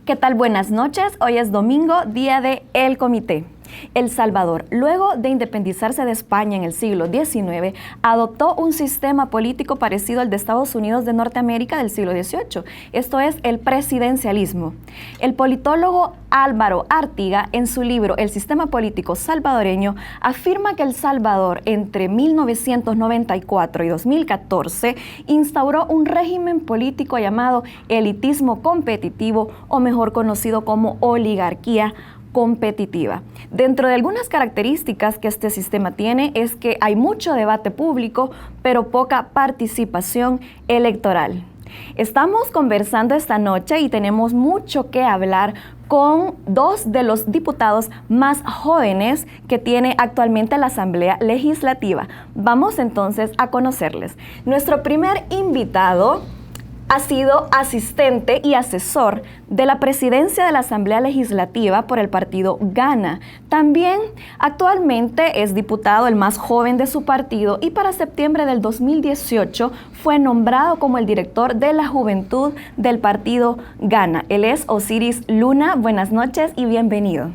¿Qué tal? Buenas noches. Hoy es domingo, día de El Comité. El Salvador, luego de independizarse de España en el siglo XIX, adoptó un sistema político parecido al de Estados Unidos de Norteamérica del siglo XVIII. Esto es el presidencialismo. El politólogo Álvaro Artiga, en su libro El sistema político salvadoreño, afirma que El Salvador entre 1994 y 2014 instauró un régimen político llamado elitismo competitivo, o mejor conocido como oligarquía competitiva. Dentro de algunas características que este sistema tiene es que hay mucho debate público, pero poca participación electoral. Estamos conversando esta noche y tenemos mucho que hablar con dos de los diputados más jóvenes que tiene actualmente la Asamblea Legislativa. Vamos entonces a conocerles. Nuestro primer invitado ha sido asistente y asesor de la presidencia de la Asamblea Legislativa por el partido Gana. También actualmente es diputado, el más joven de su partido, y para septiembre del 2018 fue nombrado como el director de la juventud del partido Gana. Él es Osiris Luna. Buenas noches y bienvenido.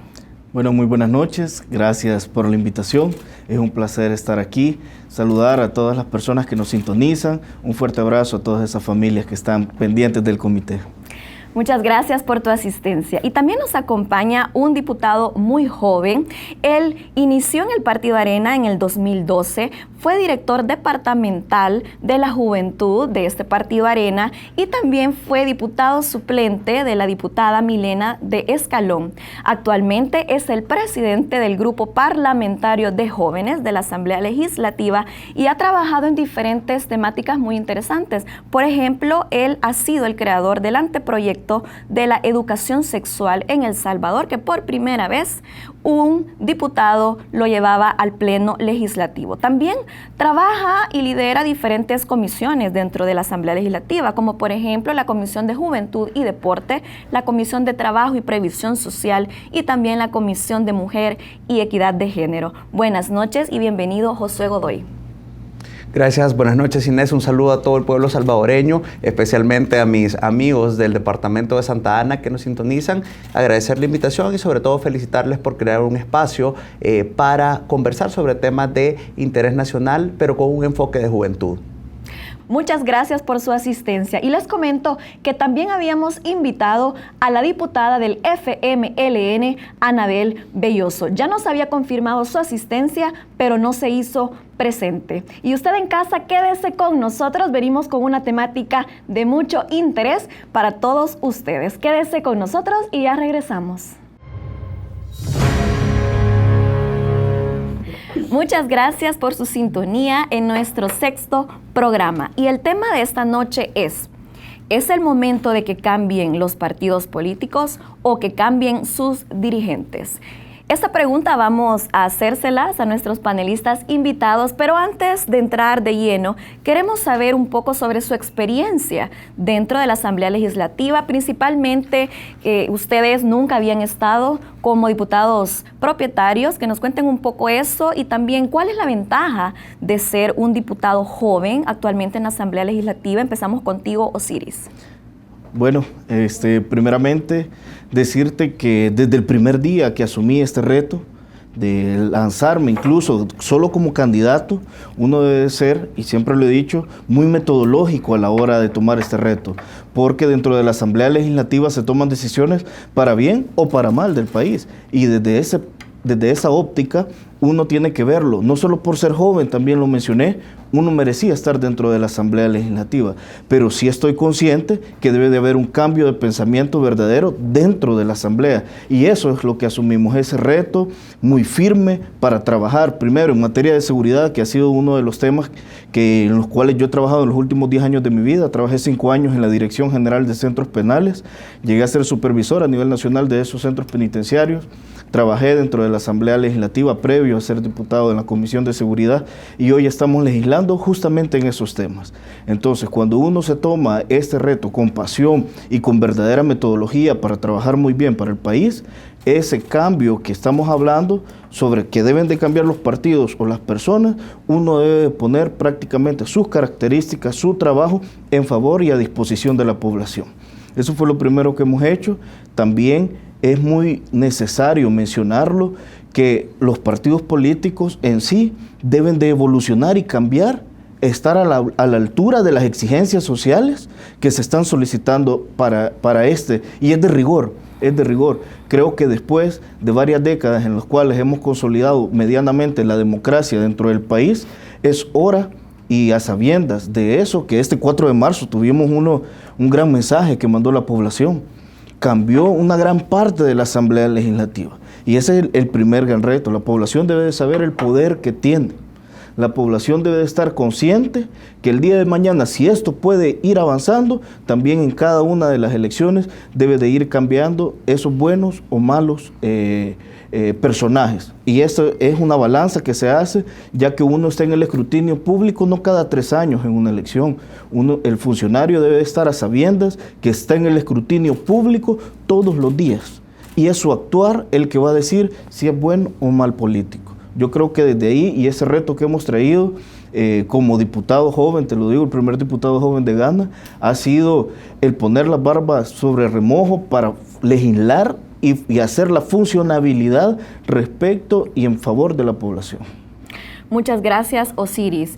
Bueno, muy buenas noches, gracias por la invitación, es un placer estar aquí, saludar a todas las personas que nos sintonizan, un fuerte abrazo a todas esas familias que están pendientes del comité. Muchas gracias por tu asistencia. Y también nos acompaña un diputado muy joven. Él inició en el Partido Arena en el 2012, fue director departamental de la juventud de este Partido Arena y también fue diputado suplente de la diputada Milena de Escalón. Actualmente es el presidente del Grupo Parlamentario de Jóvenes de la Asamblea Legislativa y ha trabajado en diferentes temáticas muy interesantes. Por ejemplo, él ha sido el creador del anteproyecto de la educación sexual en El Salvador, que por primera vez un diputado lo llevaba al Pleno Legislativo. También trabaja y lidera diferentes comisiones dentro de la Asamblea Legislativa, como por ejemplo la Comisión de Juventud y Deporte, la Comisión de Trabajo y Previsión Social y también la Comisión de Mujer y Equidad de Género. Buenas noches y bienvenido, Josué Godoy. Gracias, buenas noches Inés, un saludo a todo el pueblo salvadoreño, especialmente a mis amigos del departamento de Santa Ana que nos sintonizan, agradecer la invitación y sobre todo felicitarles por crear un espacio para conversar sobre temas de interés nacional, pero con un enfoque de juventud. Muchas gracias por su asistencia y les comento que también habíamos invitado a la diputada del FMLN, Anabel Belloso. Ya nos había confirmado su asistencia, pero no se hizo presente. Y usted en casa, quédese con nosotros, venimos con una temática de mucho interés para todos ustedes. Quédese con nosotros y ya regresamos. Muchas gracias por su sintonía en nuestro sexto programa. Y el tema de esta noche ¿es el momento de que cambien los partidos políticos o que cambien sus dirigentes? Esta pregunta vamos a hacérselas a nuestros panelistas invitados, pero antes de entrar de lleno, queremos saber un poco sobre su experiencia dentro de la Asamblea Legislativa, principalmente ustedes nunca habían estado como diputados propietarios, que nos cuenten un poco eso y también cuál es la ventaja de ser un diputado joven actualmente en la Asamblea Legislativa. Empezamos contigo, Osiris. Bueno, primeramente decirte que desde el primer día que asumí este reto de lanzarme incluso solo como candidato, uno debe ser, y siempre lo he dicho, muy metodológico a la hora de tomar este reto, porque dentro de la Asamblea Legislativa se toman decisiones para bien o para mal del país, y desde esa óptica uno tiene que verlo, no solo por ser joven, también lo mencioné, uno merecía estar dentro de la Asamblea Legislativa, pero sí estoy consciente que debe de haber un cambio de pensamiento verdadero dentro de la Asamblea, y eso es lo que asumimos, ese reto muy firme para trabajar primero en materia de seguridad, que ha sido uno de los temas en los cuales yo he trabajado en los últimos 10 años de mi vida. Trabajé 5 años en la Dirección General de Centros Penales, llegué a ser supervisor a nivel nacional de esos centros penitenciarios, trabajé dentro de la Asamblea Legislativa previo a ser diputado de la Comisión de Seguridad y hoy estamos legislando justamente en esos temas. Entonces, cuando uno se toma este reto con pasión y con verdadera metodología para trabajar muy bien para el país, ese cambio que estamos hablando sobre que deben de cambiar los partidos o las personas, uno debe poner prácticamente sus características, su trabajo en favor y a disposición de la población. Eso fue lo primero que hemos hecho. También es muy necesario mencionarlo, que los partidos políticos en sí deben de evolucionar y cambiar, estar a la altura de las exigencias sociales que se están solicitando para este, y es de rigor. Creo que después de varias décadas en las cuales hemos consolidado medianamente la democracia dentro del país, es hora, y a sabiendas de eso, que este 4 de marzo tuvimos un gran mensaje que mandó la población. Cambió una gran parte de la Asamblea Legislativa. Y ese es el primer gran reto. La población debe de saber el poder que tiene. La población debe de estar consciente que el día de mañana, si esto puede ir avanzando, también en cada una de las elecciones debe de ir cambiando esos buenos o malos personajes. Y esto es una balanza que se hace, ya que uno está en el escrutinio público no cada 3 años en una elección. El funcionario debe estar a sabiendas que está en el escrutinio público todos los días. Y es su actuar el que va a decir si es bueno o mal político. Yo creo que desde ahí, y ese reto que hemos traído como diputado joven, te lo digo, el primer diputado joven de Ghana, ha sido el poner las barbas sobre remojo para legislar y hacer la funcionabilidad respecto y en favor de la población. Muchas gracias, Osiris.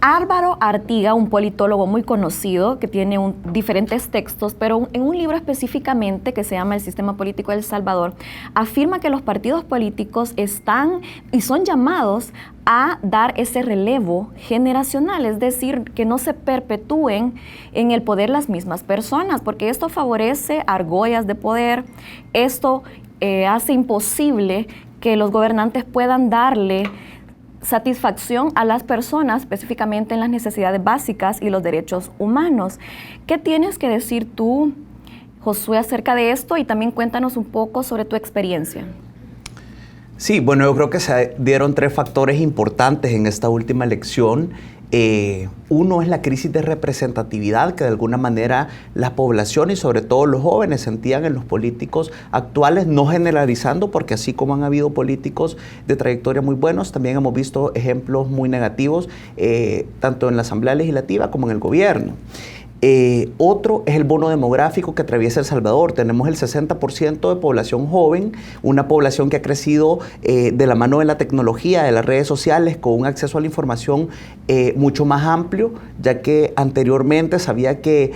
Álvaro Artiga, un politólogo muy conocido que tiene diferentes textos, pero en un libro específicamente que se llama El Sistema Político de El Salvador, afirma que los partidos políticos están y son llamados a dar ese relevo generacional, es decir, que no se perpetúen en el poder las mismas personas, porque esto favorece argollas de poder, esto hace imposible que los gobernantes puedan darle satisfacción a las personas, específicamente en las necesidades básicas y los derechos humanos. ¿Qué tienes que decir tú, Josué, acerca de esto? Y también cuéntanos un poco sobre tu experiencia. Sí, bueno, yo creo que se dieron 3 factores importantes en esta última elección. Uno es la crisis de representatividad que de alguna manera la población y sobre todo los jóvenes sentían en los políticos actuales, no generalizando, porque así como han habido políticos de trayectoria muy buenos, también hemos visto ejemplos muy negativos, tanto en la Asamblea Legislativa como en el gobierno. Otro es el bono demográfico que atraviesa El Salvador. Tenemos el 60% de población joven, una población que ha crecido de la mano de la tecnología, de las redes sociales, con un acceso a la información mucho más amplio, ya que anteriormente sabía que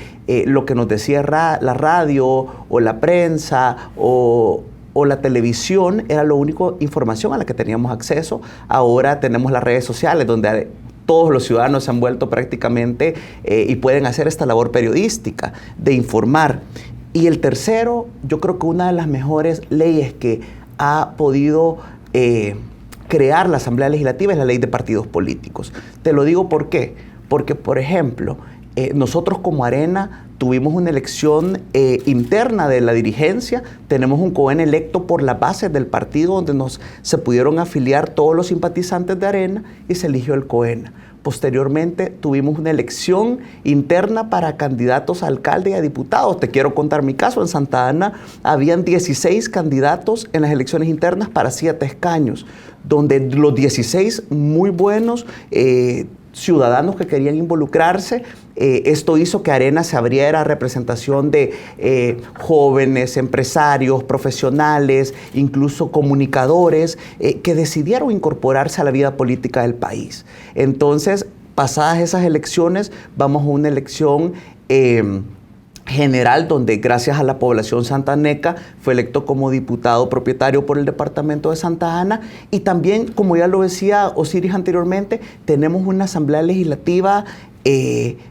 lo que nos decía la radio o la prensa o la televisión era la única información a la que teníamos acceso. Ahora tenemos las redes sociales donde todos los ciudadanos se han vuelto prácticamente y pueden hacer esta labor periodística de informar. Y el tercero, yo creo que una de las mejores leyes que ha podido crear la Asamblea Legislativa es la ley de partidos políticos. Te lo digo ¿por qué? Porque, por ejemplo, nosotros como Arena tuvimos una elección interna de la dirigencia, tenemos un COEN electo por las bases del partido donde se pudieron afiliar todos los simpatizantes de Arena y se eligió el COEN. Posteriormente tuvimos una elección interna para candidatos a alcalde y a diputados. Te quiero contar mi caso. En Santa Ana habían 16 candidatos en las elecciones internas para 7 escaños, donde los 16 muy buenos ciudadanos que querían involucrarse. Esto hizo que Arena se abriera a representación de jóvenes, empresarios, profesionales, incluso comunicadores que decidieron incorporarse a la vida política del país. Entonces, pasadas esas elecciones, vamos a una elección general, donde gracias a la población santaneca fue electo como diputado propietario por el departamento de Santa Ana. Y también, como ya lo decía Osiris anteriormente, tenemos una Asamblea Legislativa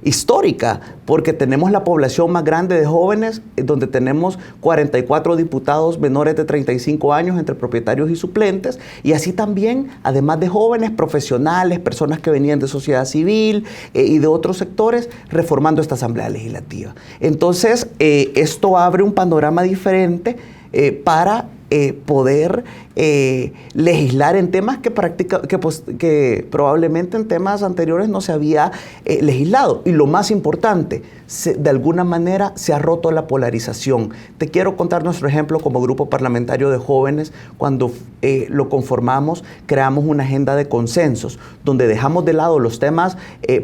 histórica, porque tenemos la población más grande de jóvenes, donde tenemos 44 diputados menores de 35 años entre propietarios y suplentes, y así también, además de jóvenes, profesionales, personas que venían de sociedad civil y de otros sectores, reformando esta Asamblea Legislativa. Entonces, esto abre un panorama diferente para poder legislar en temas que probablemente en temas anteriores no se había legislado. Y lo más importante, de alguna manera se ha roto la polarización. Te quiero contar nuestro ejemplo como grupo parlamentario de jóvenes. Cuando lo conformamos, creamos una agenda de consensos, donde dejamos de lado los temas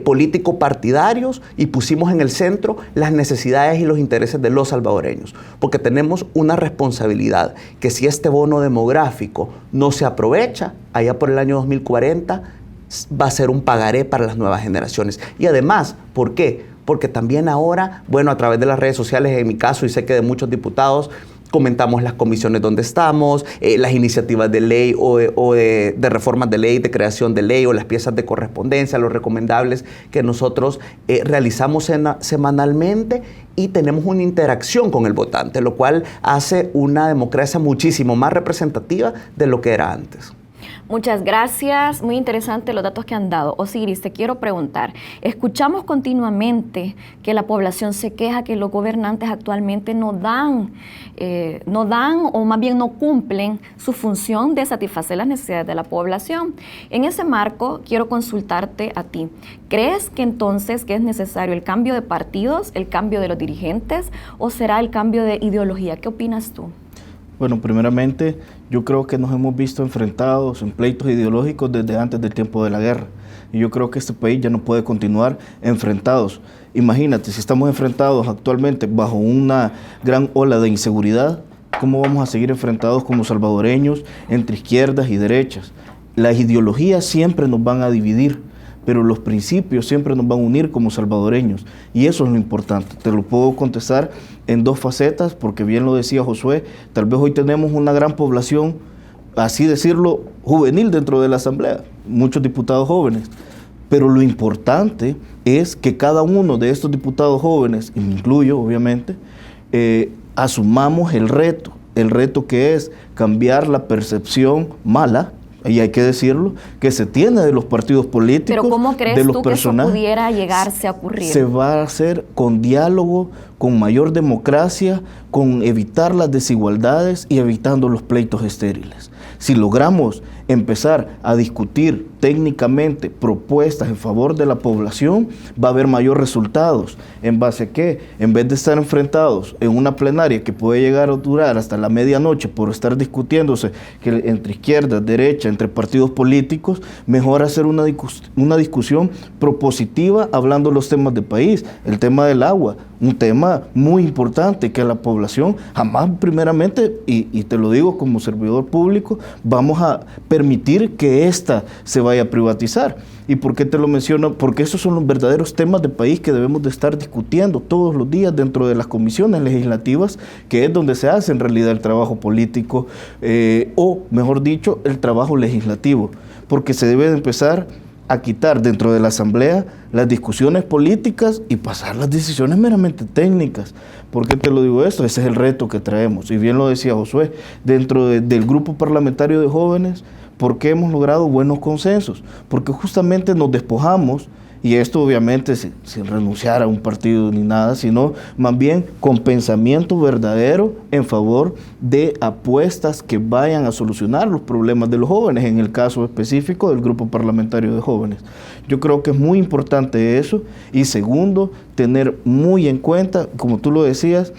político-partidarios y pusimos en el centro las necesidades y los intereses de los salvadoreños. Porque tenemos una responsabilidad, que si este bono demográfico no se aprovecha, allá por el año 2040, va a ser un pagaré para las nuevas generaciones. Y además, ¿por qué? Porque también ahora, bueno, a través de las redes sociales, en mi caso, y sé que de muchos diputados, comentamos las comisiones donde estamos, las iniciativas de ley o de reformas de ley, de creación de ley, o las piezas de correspondencia, los recomendables que nosotros realizamos semanalmente, y tenemos una interacción con el votante, lo cual hace una democracia muchísimo más representativa de lo que era antes. Muchas gracias, muy interesante los datos que han dado. Osiris, te quiero preguntar, escuchamos continuamente que la población se queja que los gobernantes actualmente no dan o más bien no cumplen su función de satisfacer las necesidades de la población. En ese marco, quiero consultarte a ti. ¿Crees que entonces que es necesario el cambio de partidos, el cambio de los dirigentes, o será el cambio de ideología? ¿Qué opinas tú? Bueno, primeramente, yo creo que nos hemos visto enfrentados en pleitos ideológicos desde antes del tiempo de la guerra. Y yo creo que este país ya no puede continuar enfrentados. Imagínate, si estamos enfrentados actualmente bajo una gran ola de inseguridad, ¿cómo vamos a seguir enfrentados como salvadoreños entre izquierdas y derechas? Las ideologías siempre nos van a dividir, pero los principios siempre nos van a unir como salvadoreños, y eso es lo importante. Te lo puedo contestar en dos facetas, porque bien lo decía Josué, tal vez hoy tenemos una gran población, así decirlo, juvenil dentro de la Asamblea, muchos diputados jóvenes, pero lo importante es que cada uno de estos diputados jóvenes, y me incluyo obviamente, asumamos el reto que es cambiar la percepción mala, y hay que decirlo, que se tiene de los partidos políticos. Pero ¿cómo crees de los tú que eso personajes. pudiera llegarse a ocurrir? Se va a hacer con diálogo, con mayor democracia, con evitar las desigualdades y evitando los pleitos estériles. Si logramos empezar a discutir técnicamente propuestas en favor de la población, va a haber mayores resultados. ¿En base a qué? En vez de estar enfrentados en una plenaria que puede llegar a durar hasta la medianoche por estar discutiéndose entre izquierda, derecha, entre partidos políticos, mejor hacer una discusión propositiva hablando los temas de país. El tema del agua, un tema muy importante que la población jamás, primeramente, y te lo digo como servidor público, vamos a permitir que ésta se vaya a privatizar. ¿Y por qué te lo menciono? Porque esos son los verdaderos temas de país que debemos de estar discutiendo todos los días dentro de las comisiones legislativas, que es donde se hace en realidad el trabajo político, o mejor dicho, el trabajo legislativo, porque se debe de empezar a quitar dentro de la Asamblea las discusiones políticas y pasar las decisiones meramente técnicas. ¿Por qué te lo digo esto? Ese es el reto que traemos. Y bien lo decía Josué, dentro del grupo parlamentario de jóvenes, ¿por qué hemos logrado buenos consensos? Porque justamente nos despojamos, y esto obviamente sin renunciar a un partido ni nada, sino más bien con pensamiento verdadero en favor de apuestas que vayan a solucionar los problemas de los jóvenes, en el caso específico del grupo parlamentario de jóvenes. Yo creo que es muy importante eso. Y segundo, tener muy en cuenta, como tú lo decías,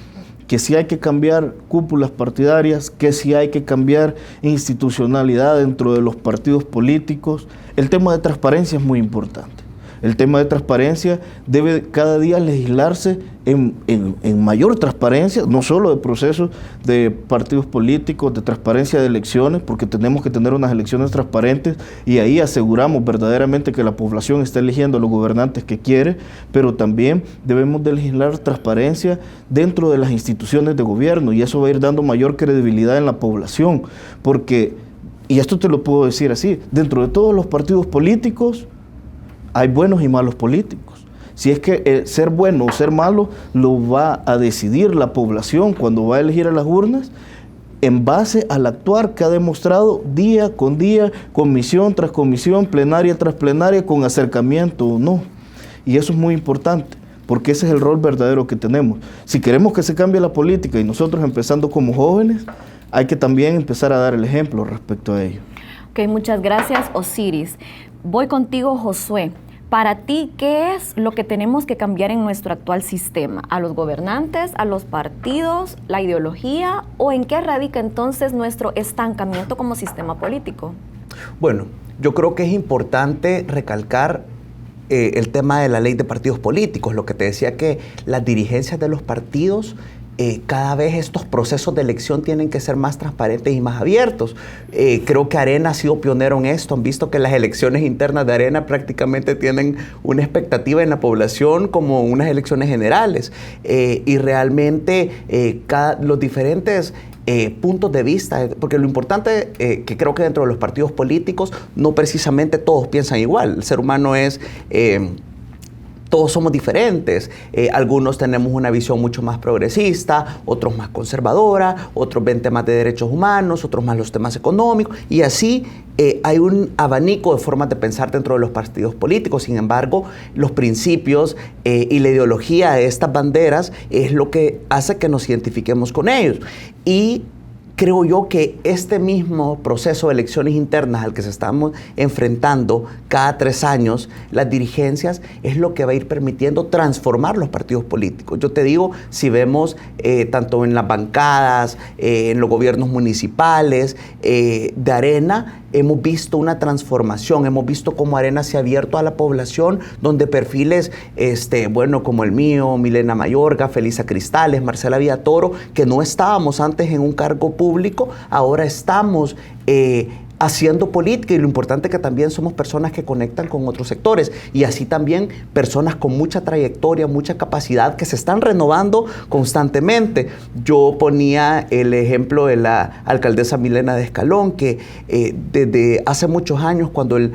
que sí hay que cambiar cúpulas partidarias, que sí hay que cambiar institucionalidad dentro de los partidos políticos. El tema de transparencia es muy importante. El tema de transparencia debe cada día legislarse en mayor transparencia, no solo de procesos de partidos políticos, de transparencia de elecciones, porque tenemos que tener unas elecciones transparentes y ahí aseguramos verdaderamente que la población está eligiendo a los gobernantes que quiere, pero también debemos de legislar transparencia dentro de las instituciones de gobierno, y eso va a ir dando mayor credibilidad en la población, porque, y esto te lo puedo decir así, dentro de todos los partidos políticos hay buenos y malos políticos. Si es que ser bueno o ser malo lo va a decidir la población cuando va a elegir a las urnas, en base al actuar que ha demostrado día con día, comisión tras comisión, plenaria tras plenaria, con acercamiento o no. Y eso es muy importante, porque ese es el rol verdadero que tenemos. Si queremos que se cambie la política, y nosotros empezando como jóvenes, hay que también empezar a dar el ejemplo respecto a ello. Ok, muchas gracias, Osiris. Voy contigo, Josué. Para ti, ¿qué es lo que tenemos que cambiar en nuestro actual sistema? ¿A los gobernantes, a los partidos, la ideología o en qué radica entonces nuestro estancamiento como sistema político? Bueno, yo creo que es importante recalcar el tema de la ley de partidos políticos, lo que te decía que las dirigencias de los partidos cada vez estos procesos de elección tienen que ser más transparentes y más abiertos. Creo que Arena ha sido pionero en esto. Han visto que las elecciones internas de Arena prácticamente tienen una expectativa en la población como unas elecciones generales. Y realmente los diferentes puntos de vista, porque lo importante que creo que dentro de los partidos políticos no precisamente todos piensan igual. El ser humano es... todos somos diferentes. Algunos tenemos una visión mucho más progresista, otros más conservadora, otros ven temas de derechos humanos, otros más los temas económicos, y así hay un abanico de formas de pensar dentro de los partidos políticos. Sin embargo, los principios y la ideología de estas banderas es lo que hace que nos identifiquemos con ellos. Y creo yo que este mismo proceso de elecciones internas al que se estamos enfrentando cada 3 años, las dirigencias, es lo que va a ir permitiendo transformar los partidos políticos. Yo te digo, si vemos tanto en las bancadas, en los gobiernos municipales, de Arena, hemos visto una transformación, hemos visto cómo Arena se ha abierto a la población, donde perfiles, como el mío, Milena Mayorga, Felisa Cristales, Marcela Villatoro, que no estábamos antes en un cargo público, ahora estamos haciendo política, y lo importante es que también somos personas que conectan con otros sectores, y así también personas con mucha trayectoria, mucha capacidad, que se están renovando constantemente. Yo ponía el ejemplo de la alcaldesa Milena de Escalón, que desde hace muchos años, cuando el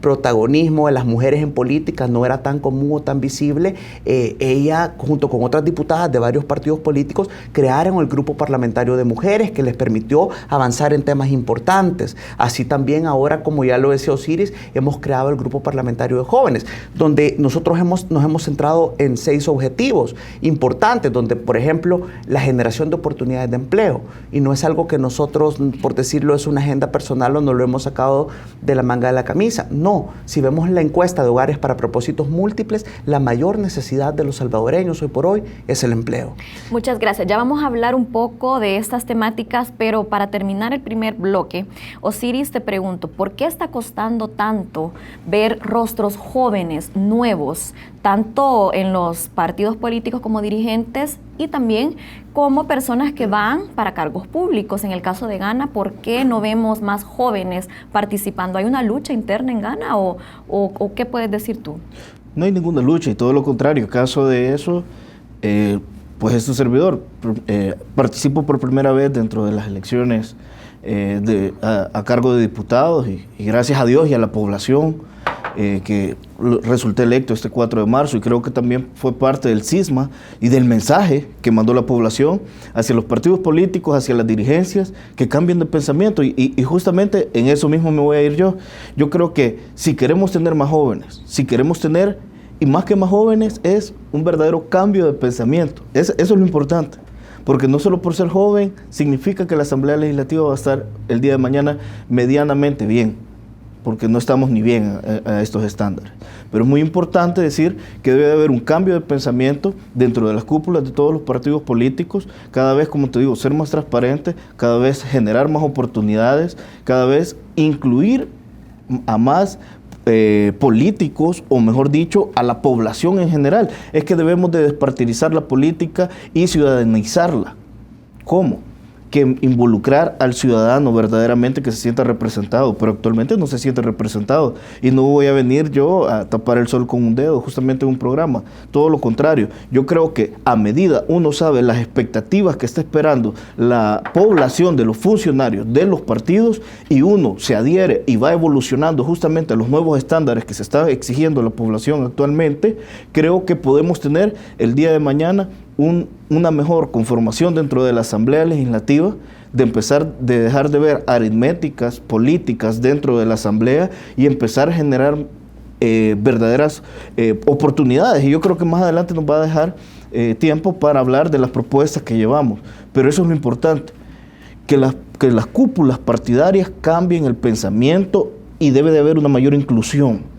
protagonismo de las mujeres en política no era tan común o tan visible, ella, junto con otras diputadas de varios partidos políticos, crearon el grupo parlamentario de mujeres, que les permitió avanzar en temas importantes. Así también ahora, como ya lo decía Osiris, hemos creado el grupo parlamentario de jóvenes, donde nosotros nos hemos centrado en 6 objetivos importantes, donde, por ejemplo, la generación de oportunidades de empleo, y no es algo que nosotros, por decirlo, es una agenda personal o no lo hemos sacado de la manga de la camisa. No, si vemos la encuesta de hogares para propósitos múltiples, la mayor necesidad de los salvadoreños hoy por hoy es el empleo. Muchas gracias. Ya vamos a hablar un poco de estas temáticas, pero para terminar el primer bloque, Osiris, te pregunto, ¿por qué está costando tanto ver rostros jóvenes, nuevos, tanto en los partidos políticos como dirigentes y también como personas que van para cargos públicos? En el caso de Ghana, ¿por qué no vemos más jóvenes participando? ¿Hay una lucha interna en Ghana o qué puedes decir tú? No hay ninguna lucha, y todo lo contrario. Caso de eso, pues es tu servidor. Participo por primera vez dentro de las elecciones a cargo de diputados, y gracias a Dios y a la población que resulté electo este 4 de marzo, y creo que también fue parte del cisma y del mensaje que mandó la población hacia los partidos políticos, hacia las dirigencias, que cambien de pensamiento, y justamente en eso mismo me voy a ir yo. Yo creo que si queremos tener más jóvenes, si queremos tener, y más que más jóvenes, es un verdadero cambio de pensamiento. Eso es lo importante. Porque no solo por ser joven significa que la Asamblea Legislativa va a estar el día de mañana medianamente bien, porque no estamos ni bien a estos estándares. Pero es muy importante decir que debe de haber un cambio de pensamiento dentro de las cúpulas de todos los partidos políticos, cada vez, como te digo, ser más transparente, cada vez generar más oportunidades, cada vez incluir a más políticos, o mejor dicho, a la población en general. Es que debemos de despartidizar la política y ciudadanizarla. ¿Cómo? Que involucrar al ciudadano verdaderamente, que se sienta representado, pero actualmente no se siente representado, y no voy a venir yo a tapar el sol con un dedo justamente en un programa, todo lo contrario. Yo creo que a medida uno sabe las expectativas que está esperando la población de los funcionarios de los partidos, y uno se adhiere y va evolucionando justamente a los nuevos estándares que se está exigiendo a la población actualmente, creo que podemos tener el día de mañana una mejor conformación dentro de la Asamblea Legislativa, de dejar de ver aritméticas políticas dentro de la Asamblea y empezar a generar verdaderas oportunidades. Y yo creo que más adelante nos va a dejar tiempo para hablar de las propuestas que llevamos. Pero eso es lo importante, que las cúpulas partidarias cambien el pensamiento y debe de haber una mayor inclusión.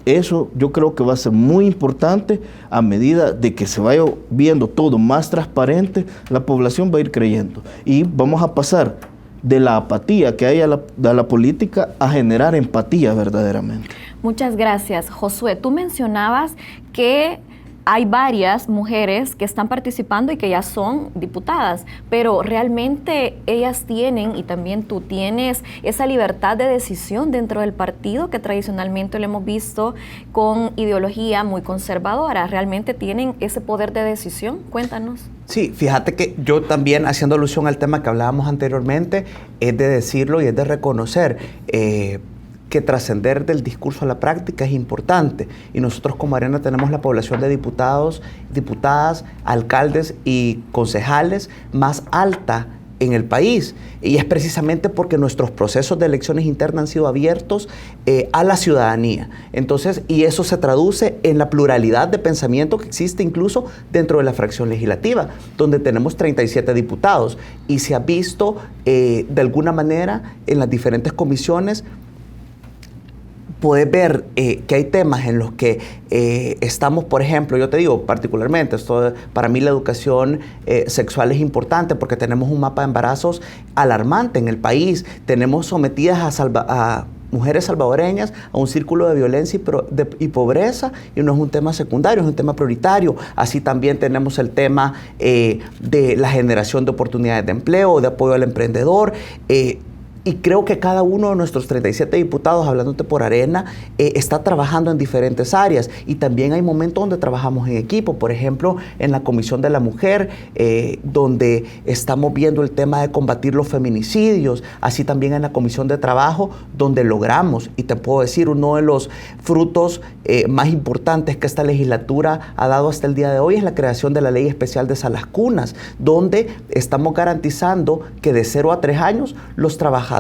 Eso yo creo que va a ser muy importante. A medida de que se vaya viendo todo más transparente, la población va a ir creyendo y vamos a pasar de la apatía que hay a la política a generar empatía verdaderamente. Muchas gracias. Josué, tú mencionabas que hay varias mujeres que están participando y que ya son diputadas, pero realmente ellas tienen, y también tú tienes, esa libertad de decisión dentro del partido que tradicionalmente lo hemos visto con ideología muy conservadora. ¿Realmente tienen ese poder de decisión? Cuéntanos. Sí, fíjate que yo también, haciendo alusión al tema que hablábamos anteriormente, es de decirlo y es de reconocer que trascender del discurso a la práctica es importante. Y nosotros como Arena tenemos la población de diputados, diputadas, alcaldes y concejales más alta en el país. Y es precisamente porque nuestros procesos de elecciones internas han sido abiertos a la ciudadanía. Entonces, y eso se traduce en la pluralidad de pensamiento que existe incluso dentro de la fracción legislativa, donde tenemos 37 diputados. Y se ha visto de alguna manera en las diferentes comisiones. Puedes ver que hay temas en los que estamos, por ejemplo, yo te digo particularmente, para mí la educación sexual es importante porque tenemos un mapa de embarazos alarmante en el país. Tenemos sometidas a mujeres salvadoreñas a un círculo de violencia y pobreza, y no es un tema secundario, es un tema prioritario. Así también tenemos el tema de la generación de oportunidades de empleo, de apoyo al emprendedor. Y creo que cada uno de nuestros 37 diputados, hablándote por Arena, está trabajando en diferentes áreas. Y también hay momentos donde trabajamos en equipo. Por ejemplo, en la Comisión de la Mujer, donde estamos viendo el tema de combatir los feminicidios. Así también en la Comisión de Trabajo, donde logramos, y te puedo decir, uno de los frutos más importantes que esta legislatura ha dado hasta el día de hoy es la creación de la Ley Especial de Salas Cunas, donde estamos garantizando que de 0 a 3 años los trabajadores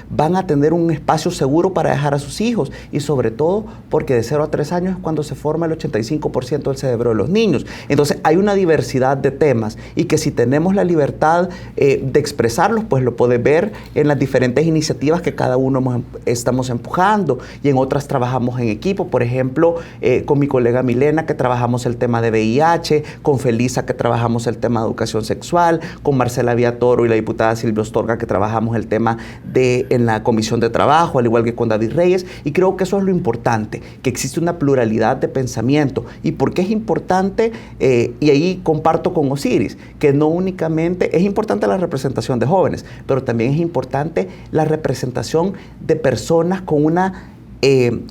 van a tener un espacio seguro para dejar a sus hijos, y sobre todo porque de 0 a 3 años es cuando se forma el 85% del cerebro de los niños. Entonces hay una diversidad de temas, y que si tenemos la libertad de expresarlos, pues lo puedes ver en las diferentes iniciativas que cada uno estamos empujando, y en otras trabajamos en equipo. Por ejemplo, con mi colega Milena, que trabajamos el tema de VIH, con Felisa, que trabajamos el tema de educación sexual, con Marcela Villatoro y la diputada Silvia Astorga, que trabajamos el tema en la Comisión de Trabajo, al igual que con David Reyes. Y creo que eso es lo importante, que existe una pluralidad de pensamiento. ¿Y por qué es importante? Y ahí comparto con Osiris, que no únicamente es importante la representación de jóvenes, pero también es importante la representación de personas con una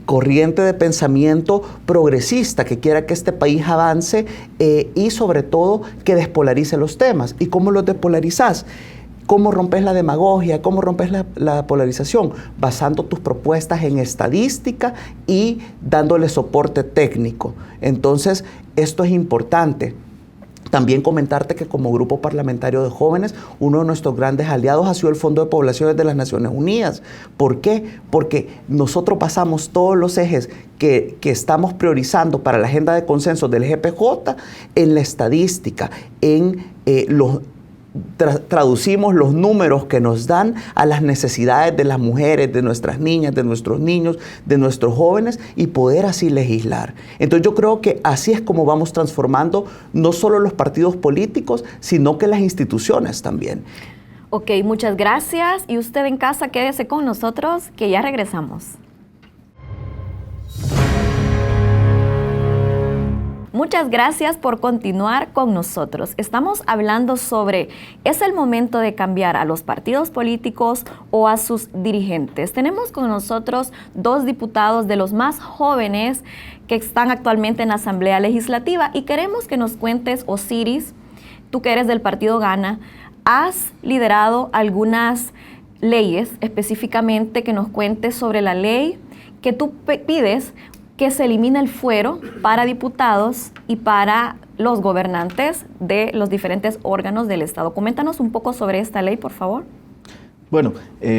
corriente de pensamiento progresista que quiera que este país avance, y sobre todo que despolarice los temas. ¿Y cómo los despolarizás? ¿Cómo rompes la demagogia? ¿Cómo rompes la polarización? Basando tus propuestas en estadística y dándole soporte técnico. Entonces, esto es importante. También comentarte que como grupo parlamentario de jóvenes, uno de nuestros grandes aliados ha sido el Fondo de Poblaciones de las Naciones Unidas. ¿Por qué? Porque nosotros basamos todos los ejes que estamos priorizando para la agenda de consenso del GPJ en la estadística, en traducimos los números que nos dan a las necesidades de las mujeres, de nuestras niñas, de nuestros niños, de nuestros jóvenes, y poder así legislar. Entonces yo creo que así es como vamos transformando no solo los partidos políticos, sino que las instituciones también. Ok, muchas gracias. Y usted en casa, quédese con nosotros, que ya regresamos. Muchas gracias por continuar con nosotros. Estamos hablando sobre, ¿es el momento de cambiar a los partidos políticos o a sus dirigentes? Tenemos con nosotros 2 diputados de los más jóvenes que están actualmente en la Asamblea Legislativa, y queremos que nos cuentes, Osiris, tú que eres del partido Gana, has liderado algunas leyes, específicamente que nos cuentes sobre la ley que tú pides que se elimine el fuero para diputados y para los gobernantes de los diferentes órganos del Estado. Coméntanos un poco sobre esta ley, por favor. Bueno,